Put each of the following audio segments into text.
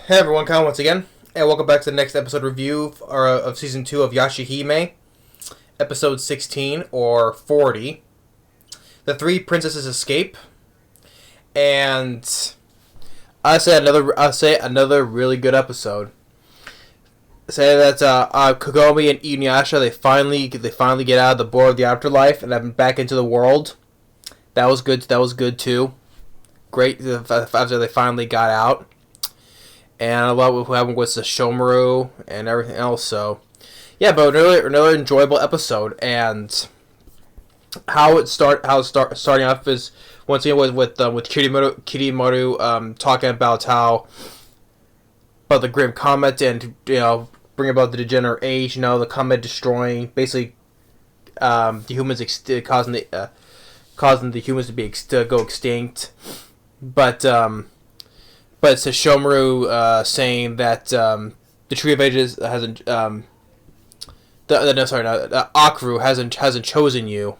Hey everyone, Kyle once again, and welcome back to the next episode review of Season 2 of Yashahime, Episode 16, or 40. The Three Princesses Escape, and I say another really good episode. Say that Kagome and Inuyasha, they finally get out of the board of the afterlife and have back into the world. That was good too. Great, after they finally got out. And I love what happened with Sashomo and everything else. So, yeah, but another enjoyable episode. And how it starting off is once again with Kirimoto talking about the Grim Comet and bring about the degenerate age. The comet destroying basically the humans causing the humans to go extinct, but Sashomo saying that the Tree of Ages hasn't Akru hasn't chosen you,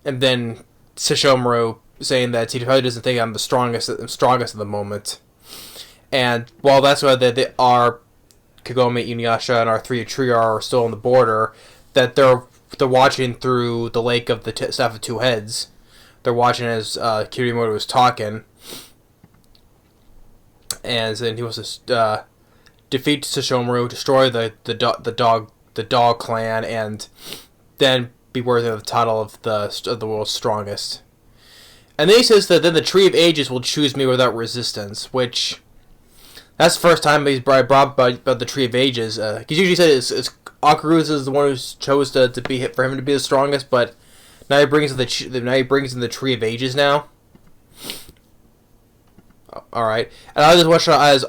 and then Sashomo saying that he probably doesn't think I'm the strongest at the moment, and while that's why they are Kagome, Inuyasha, and our three trio are still on the border, that they're watching through the lake of the Staff of Two Heads. They're watching as Kirimoto is talking. And then he wants to defeat Sashomo, destroy the dog clan, and then be worthy of the title of the world's strongest. And then he says that then the Tree of Ages will choose me without resistance, which that's the first time he's brought up about the Tree of Ages. He's usually said it's Akaru's is the one who chose to be hit for him to be the strongest, but now he brings in the Tree of Ages now. All right, and I just watch as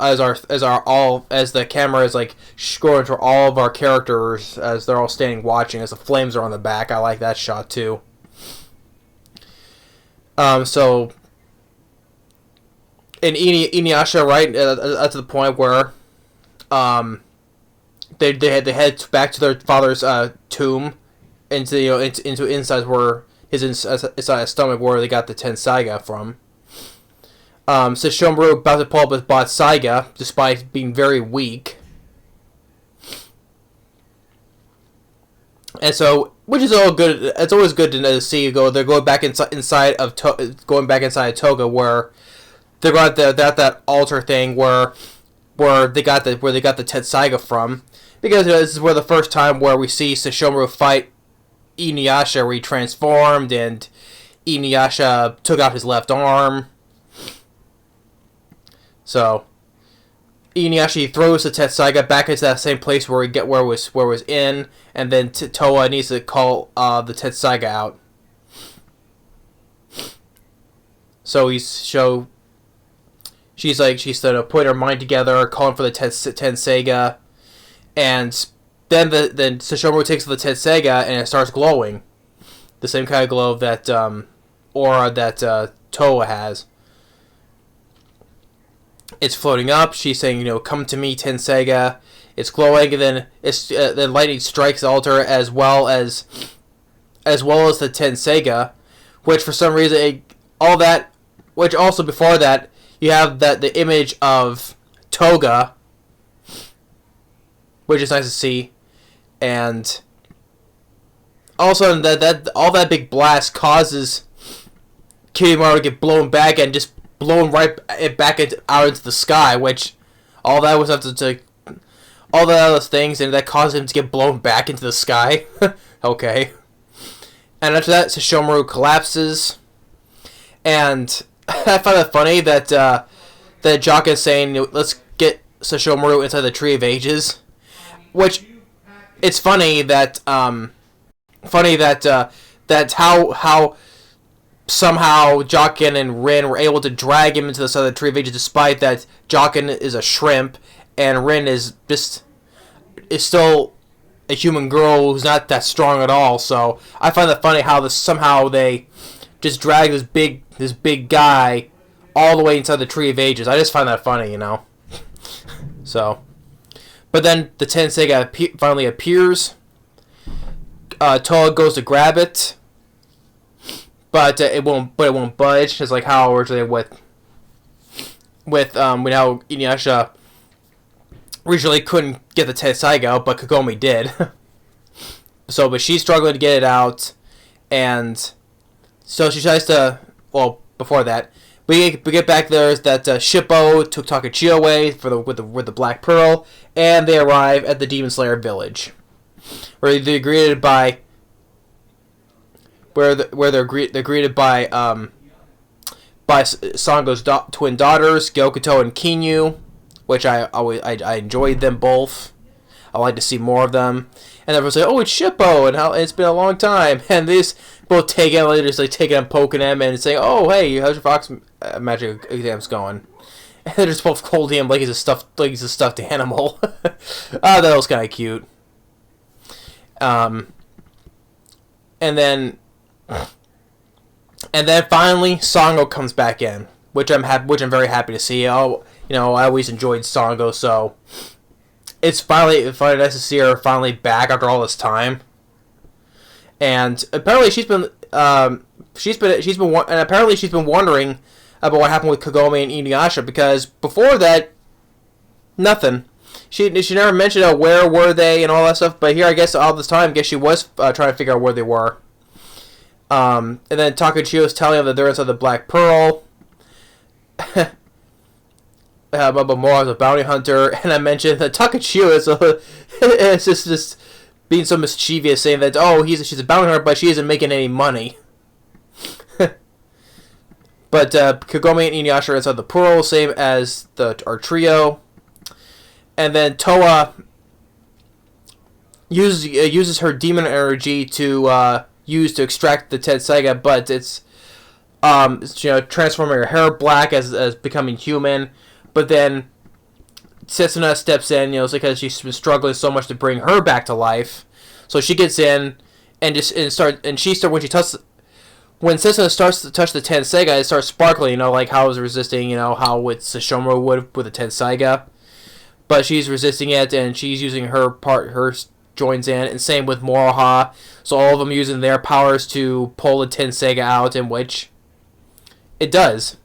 the camera is like scrolling through all of our characters as they're all standing watching as the flames are on the back. I like that shot too. So in Inuyasha, right, to the point where they head back to their father's tomb into inside where inside his stomach where they got the Tenseiga from. Sashomo about to pull up with Saiga, despite being very weak. And so, which is all good. It's always good to see they're going back inside of Toga, where they're got that altar thing where they got the Tenseiga from, because this is where the first time where we see Sashomo fight Inuyasha, where he transformed and Inuyasha took out his left arm. So, Inuyasha throws the Tenseiga back into that same place where it was in, and then Toa needs to call the Tenseiga out. So she's putting her mind together, calling for the Tenseiga, and then Sashomo takes the Tenseiga and it starts glowing, the same kind of glow that aura that Toa has. It's floating up. She's saying, "Come to me, Tenseiga." It's glowing, and then then lightning strikes the altar as well as the Tenseiga, which for some reason which also before that you have the image of Toga, which is nice to see, and also that all that big blast causes Kirimoto to get blown back and just blown right back out into the sky, which all that was after all the other things, and that caused him to get blown back into the sky. Okay. And after that, Shomero collapses, and I find it funny that Jock is saying, let's get Sashomo inside the Tree of Ages, which it's funny that how somehow Jokin and Rin were able to drag him into the side of the Tree of Ages, despite that Jokin is a shrimp and Rin is still a human girl who's not that strong at all. So I find it funny how somehow they just drag this big guy all the way inside the Tree of Ages. I just find that funny, So, but then the Tenseiga finally appears. Toa goes to grab it. But it won't budge. It's like how originally with how Inuyasha originally couldn't get the Tenseiga out, but Kagome did. So, but she's struggling to get it out, and so she tries to. Well, before that, we get back there is that Shippo took Takachiyo away with the Black Pearl, and they arrive at the Demon Slayer village, where they're greeted by they're greeted by Sango's twin daughters, Gyokuto and Kinyu, which I enjoyed them both. I like to see more of them. And everyone's like, "Oh, it's Shippo, and it's been a long time." And these both take him, just like taking him, poking him, and saying, "Oh, hey, how's your fox magic exams going?" And they're just both holding him like he's a stuffed animal. That was kind of cute. And then finally, Sango comes back in, which I'm very happy to see. I always enjoyed Sango, so it's finally nice to see her finally back after all this time. And apparently she's been wondering about what happened with Kagome and Inuyasha, because before that, nothing. She never mentioned where were they and all that stuff. But here, I guess all this time, she was trying to figure out where they were. And then Takachiyo's telling them that they're inside the Black Pearl. But more as a bounty hunter, and I mentioned that Takachiyo is just being so mischievous, saying that she's a bounty hunter, but she isn't making any money. But Kagome and Inuyasha are inside the Pearl, same as our trio. And then Toa uses her demon energy to use to extract the Tenseiga, but it's transforming her hair black as becoming human. But then Setsuna steps in, because she's been struggling so much to bring her back to life. So she gets in when Setsuna starts to touch the Tenseiga, it starts sparkling, like how it's resisting, how it's Sashomo would with the Tenseiga. But she's resisting it, and she's using her joins in, and same with Moroha. So all of them using their powers to pull the Tenseiga out, in which it does.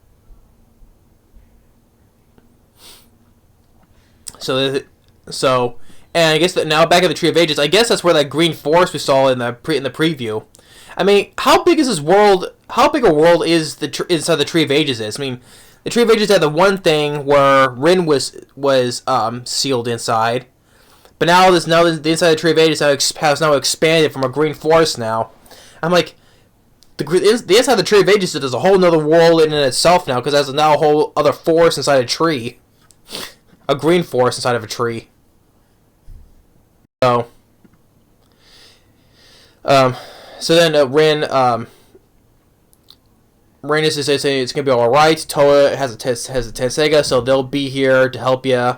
So, and I guess that now back at the Tree of Ages, I guess that's where that green forest we saw in the preview. I mean, how big is this world? How big a world is inside the Tree of Ages is? I mean, the Tree of Ages had the one thing where Rin was sealed inside, but now the inside of the Tree of Ages has now expanded from a green forest. Now, I'm like, the inside of the Tree of Ages is a whole nother world in itself now, because there's now a whole other forest inside a tree. A green forest inside of a tree. So then Rin is saying it's gonna be all right. Toa has a Tenseiga, so they'll be here to help you.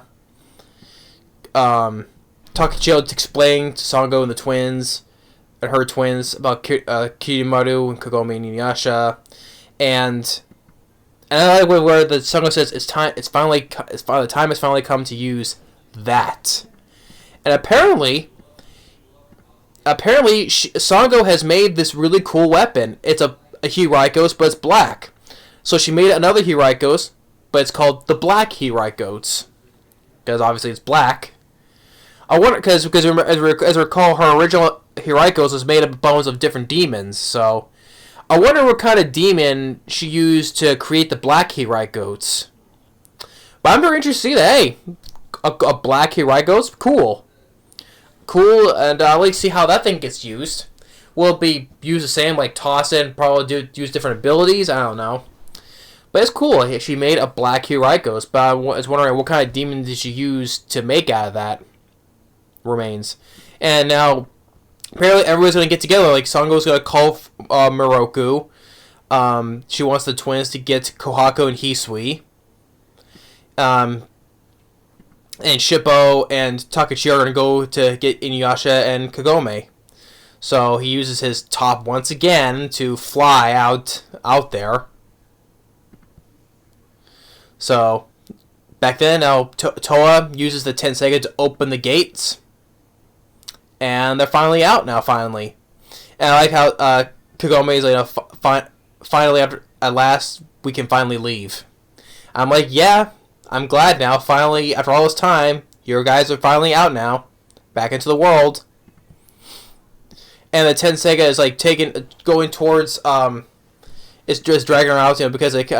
Takachiyo explaining to Sango and the twins and her twins about Kirimaru and Kagome and Inuyasha, and I like where the Sango says the time has finally come to use that. And apparently Sango has made this really cool weapon. It's a Hiraikos, but it's black. So she made another Hiraikos, but it's called the Black Hiraikos, because obviously it's black. I wonder, because as we recall, her original Hiraikos was made up of bones of different demons, so I wonder what kind of demon she used to create the Black Hiraikos. But I'm very interested to see that. Hey, a Black Hiraikos? Cool, and I'll like to see how that thing gets used. Will it be used the same, like toss it and probably use different abilities? I don't know. But it's cool. She made a Black Hiraikos, but I was wondering what kind of demon did she use to make out of that remains. And now apparently everyone's going to get together. Like, Sango's going to call Miroku. She wants the twins to get Kohaku and Hisui. And Shippo and Takachiyo are going to go to get Inuyasha and Kagome. So he uses his top once again to fly out there. So back then, now Toa uses the Tenseiga to open the gates. And they're finally out now, finally. And I like how Kagome is like, finally, at last, we can finally leave. I'm like, yeah, I'm glad now. Finally, after all this time, your guys are finally out now, back into the world. And the Tenseiga is like going towards it's just dragging her out, because like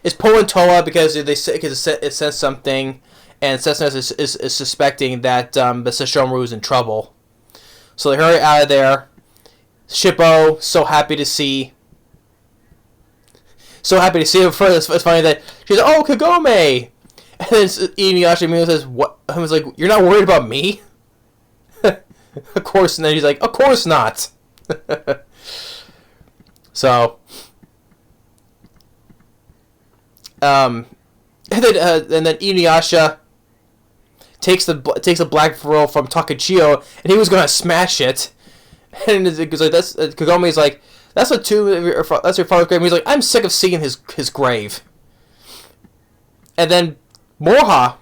it's pulling Toa because it says something, and Sesna is suspecting that the Sashomo is in trouble. So they hurry out of there. Shippo, so happy to see him. First, it's funny that she's like, "Oh, Kagome," and then Inuyasha says, "What?" I was like, "You're not worried about me?" Of course, and then he's like, "Of course not." So, and then Inuyasha takes the black pearl from Takachio, and he was gonna smash it, and it's like Kagome's like, that's your father's grave. And he's like, I'm sick of seeing his grave. And then Moroha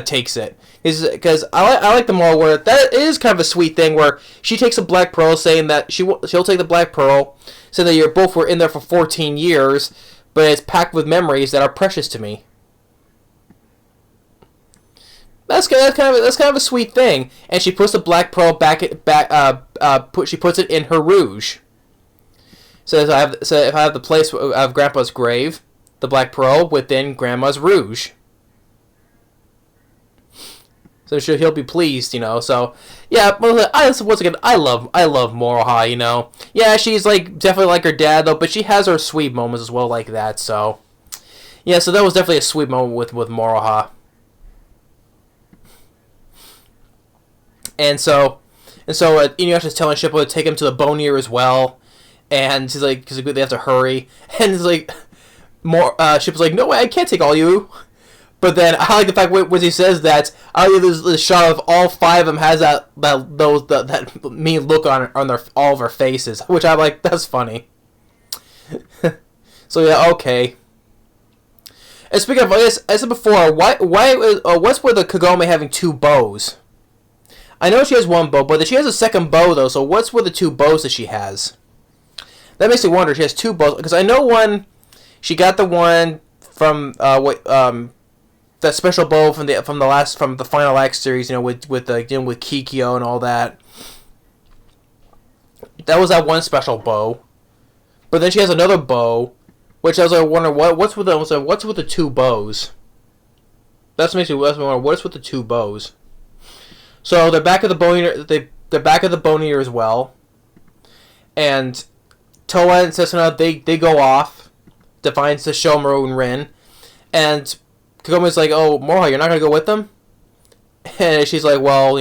takes it, because I like the moral where that is kind of a sweet thing where she takes a black pearl, saying that she'll take the black pearl, saying that you both were in there for 14 years, but it's packed with memories that are precious to me. That's kind of a sweet thing, and she puts the black pearl she puts it in her rouge. So if I have the place of Grandpa's grave, the black pearl within Grandma's rouge. So he'll be pleased, So yeah, once again, I love Moroha, Yeah, she's like definitely like her dad though, but she has her sweet moments as well like that. So yeah, so that was definitely a sweet moment with Moroha. And so Inuyasha's telling Shippo to take him to the bone ear as well, and he's like, because they have to hurry, and it's like, Shippo's like, no way, I can't take all you. But then I like the fact when he says that, I like this shot of all 5 of them has that mean look on all of their faces, which I like. That's funny. So yeah, okay. And speaking of, as I said before, what's with the Kagome having 2 bows? I know she has 1 bow, but she has a second bow though. So what's with the 2 bows that she has? That makes me wonder. She has 2 bows, because I know she got the one from that special bow from the final act series, with Kikyo and all that. That was that one special bow, but then she has another bow, which I was like wondering what's with the 2 bows. That makes me wonder what's with the 2 bows. So they're back at the bone ear. They're back at the bone ear as well, and Toa and Sesuna they go off to find Sashomo and Rin, and Kagome's like, "Oh, Moroha, you're not gonna go with them?" And she's like, "Well,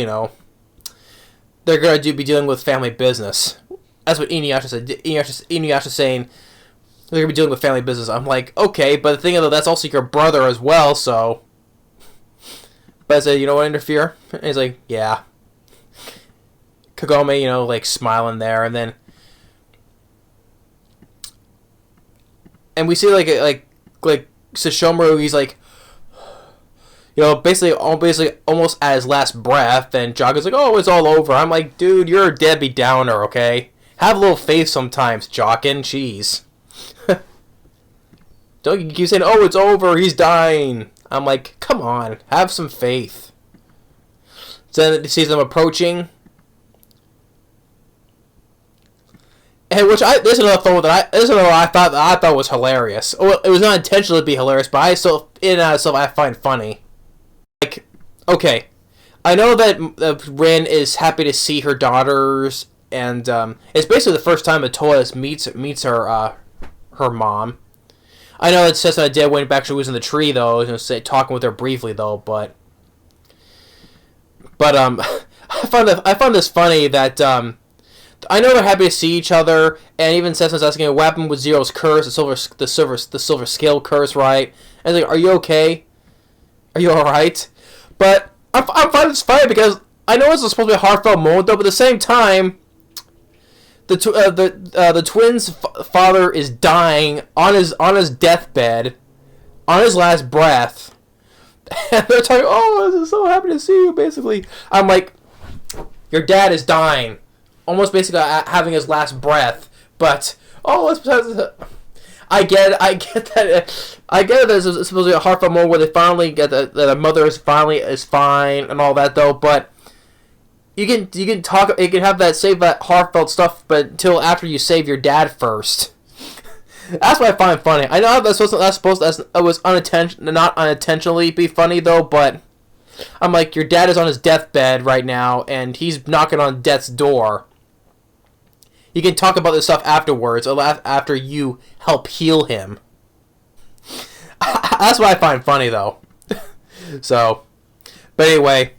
they're gonna be dealing with family business." That's what Inuyasha said. Inuyasha saying they're gonna be dealing with family business. I'm like, okay, but the thing is, that's also your brother as well, so. But I said, you don't want to interfere? And he's like, yeah. Kagome, like smiling there, and then. And we see like Sashomo, he's like, basically almost at his last breath, and Jaga's like, oh, it's all over. I'm like, dude, you're a Debbie Downer, okay? Have a little faith sometimes, Jocken. Jeez. Don't you keep saying, oh, it's over, he's dying. I'm like, come on, have some faith. So then he sees them approaching. And this is another thought that I thought was hilarious. Well, it was not intentional to be hilarious, but I find funny. Like, okay, I know that Rin is happy to see her daughters, and it's basically the first time that Toa meets her mom. I know that Sesuna did when back she was in the tree though, talking with her briefly though, but I found this funny that I know they're happy to see each other, and even Sesuna's asking what happened with Zero's curse, the silver scale curse, right? And it's like, are you okay? Are you all right? But I find this funny because I know it's supposed to be a heartfelt moment though, but at the same time, the twins' father is dying on his deathbed, on his last breath, and they're talking, oh, I'm so happy to see you, basically. I'm like, your dad is dying, almost basically having his last breath, but, oh, I get that. I get that it's supposed to be a heartfelt moment where they finally get that the mother is fine and all that though. But you can talk. You can have that save that heartfelt stuff, but until after you save your dad first. That's what I find funny. I know that's supposed to, it was not unintentionally be funny though, but I'm like, your dad is on his deathbed right now, and he's knocking on death's door. You can talk about this stuff afterwards, or after you help heal him. That's what I find funny though. So, but anyway,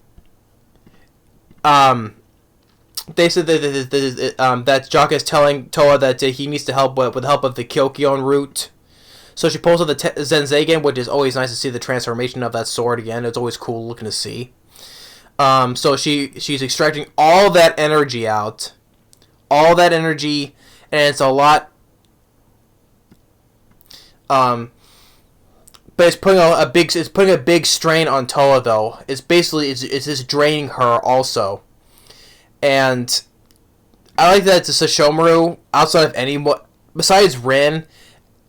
they said that Jock is telling Toa that he needs to help with the help of the Kyokyon root. So she pulls out the Zenzagen, which is always nice to see the transformation of that sword again. It's always cool looking to see. So she's extracting all that energy out. All that energy, and it's a lot. But it's putting a big strain on Toa though. It's just draining her also. And I like that the Sashomo, outside of anyone besides Rin,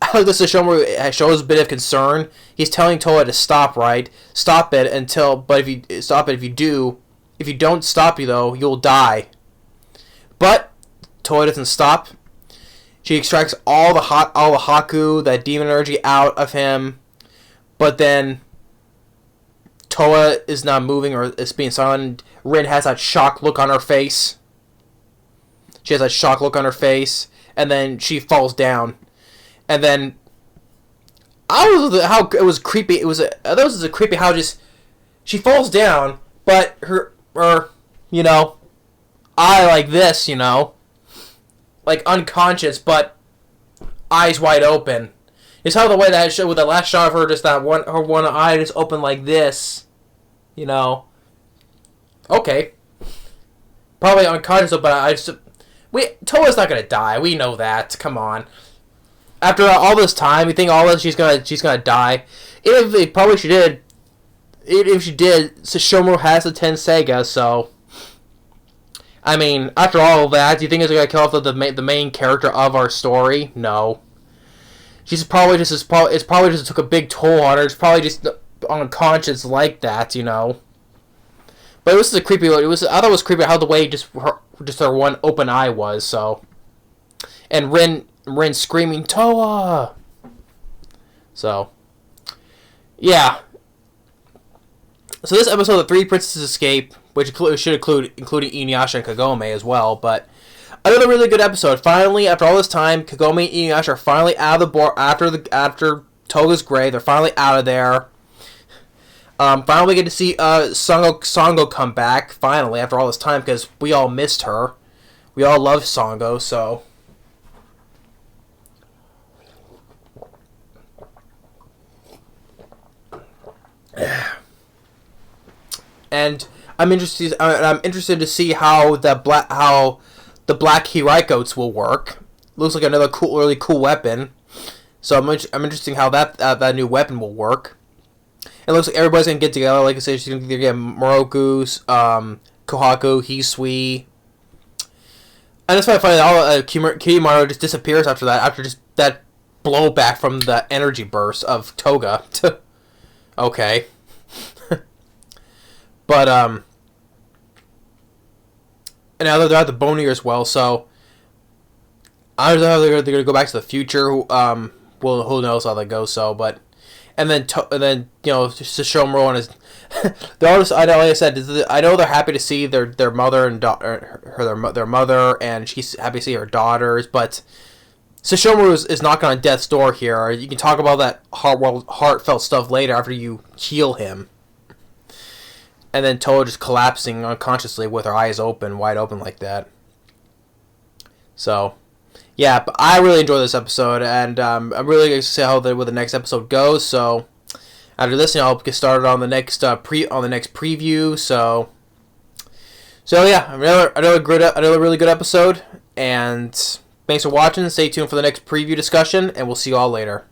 I like that Sashomo shows a bit of concern. He's telling Toa to stop, right? Stop it if you don't stop though, you'll die. But Toa doesn't stop. She extracts all the Haku, that demon energy out of him, but then Toa is not moving or is being silent. Rin has that shocked look on her face. She has that shocked look on her face, and then she falls down. And then how it was creepy. I thought it was creepy how just she falls down, but her eye like this, like unconscious, but eyes wide open. It's how the way that showed with the last shot of her, just that her one eye just open like this, Okay, probably unconscious, but Toa's not gonna die. We know that. Come on. After all this time, you think all this she's gonna die. If she did, Sashomo has the Tenseiga, so. I mean, after all of that, do you think it's gonna kill off the main character of our story? No. It's probably just took a big toll on her. It's probably just unconscious like that, But it was a creepy. I thought it was creepy how the way just her one open eye was. So, and Rin screaming Toa. So, yeah. So this episode of Three Princesses Escape, which should include Inuyasha and Kagome as well, but another really good episode. Finally, after all this time, Kagome and Inuyasha are finally out of the board after Toga's grave. They're finally out of there. Finally, we get to see Sango come back. Finally, after all this time, because we all missed her. We all love Sango, so. And I'm interested to see how the black Hiraigoats will work. Looks like another really cool weapon. So I'm interested in how that new weapon will work. It looks like everybody's gonna get together. Like I said, she's gonna get Moroku, Kohaku, Hisui. And it's quite funny that all Kimaru just disappears after that. After just that blowback from the energy burst of Toga. Okay. But and now they're at the Bonier as well, so I don't know how they're gonna go back to the future. Well, who knows how that goes? So, but and then Shomero and his they're all just, like I said, I know they're happy to see their mother and their mother, and she's happy to see her daughters, but Sashomo is knocking on death's door here. You can talk about that heartfelt stuff later after you heal him. And then Toa just collapsing unconsciously with her eyes wide open like that. So, yeah, but I really enjoyed this episode, and I'm really going to see how the next episode goes. So, after this, I'll get started on the next preview. So yeah, another really good episode, and thanks for watching. Stay tuned for the next preview discussion, and we'll see you all later.